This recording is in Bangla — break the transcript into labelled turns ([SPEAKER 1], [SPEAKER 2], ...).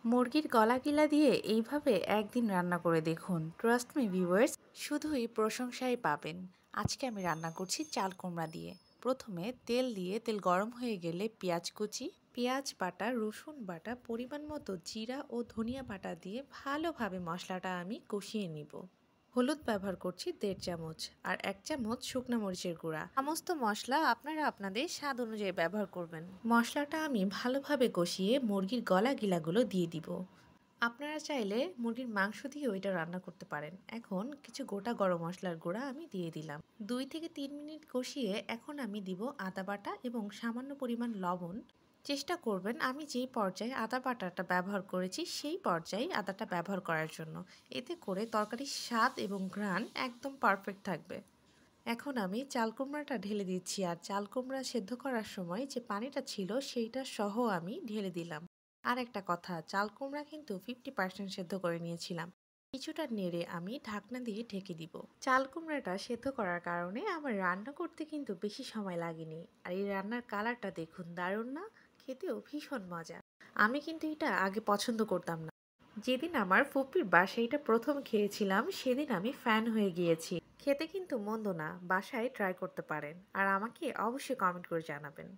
[SPEAKER 1] মুরগির গলা গিলা দিয়ে এইভাবে একদিন রান্না করে দেখুন, ট্রাস্ট মি ভিউয়ার্স, শুধুই প্রশংসাই পাবেন। আজকে আমি রান্না করছি চাল কুমড়া দিয়ে। প্রথমে তেল দিয়ে তেল গরম হয়ে গেলে পেঁয়াজ কুচি, পেঁয়াজ বাটা, রসুন বাটা, পরিমাণ মতো জিরা ও ধনিয়া বাটা দিয়ে ভালোভাবে মশলাটা আমি কষিয়ে নিব। হলুদ ব্যবহার করছি 1.5 চামচ আর 1 চামচ শুকনো মরিচের গুঁড়া। সমস্ত মশলা আপনারা আপনাদের স্বাদ অনুযায়ী ব্যবহার করবেন। মশলাটা আমি ভালোভাবে কষিয়ে মুরগির গলা গিলাগুলো দিয়ে দিব। আপনারা চাইলে মুরগির মাংস দিয়েও এটা রান্না করতে পারেন। এখন কিছু গোটা গরম মশলার গুঁড়া আমি দিয়ে দিলাম। 2 থেকে 3 মিনিট কষিয়ে এখন আমি দিব আদা বাটা এবং সামান্য পরিমাণ লবণ। চেষ্টা করবেন আমি যেই পর্যায়ে আদা বাটাটা ব্যবহার করেছি সেই পর্যায়ে আদাটা ব্যবহার করার জন্য। এতে করে তরকারির স্বাদ এবং ঘ্রাণ একদম পারফেক্ট থাকবে। এখন আমি চাল কুমড়াটা ঢেলে দিচ্ছি আর চাল কুমড়া সেদ্ধ করার সময় যে পানিটা ছিল সেইটা সহ আমি ঢেলে দিলাম। আর একটা কথা, চাল কুমড়া কিন্তু 50% সেদ্ধ করে নিয়েছিলাম। কিছুটা নেড়ে আমি ঢাকনা দিয়ে ঢেকে দিব। চাল কুমড়াটা সেদ্ধ করার কারণে আমার রান্না করতে কিন্তু বেশি সময় লাগেনি। আর এই রান্নার কালারটা দেখুন, দারুণ না? খেতেও ভীষণ মজা। আমি কিন্তু এটা আগে পছন্দ করতাম না। যেদিন আমার ফুপির বাসায় এটা প্রথম খেয়েছিলাম সেদিন আমি ফ্যান হয়ে গিয়েছি। খেতে কিন্তু মন্দ না, বাসায় ট্রাই করতে পারেন আর আমাকে অবশ্যই কমেন্ট করে জানাবেন।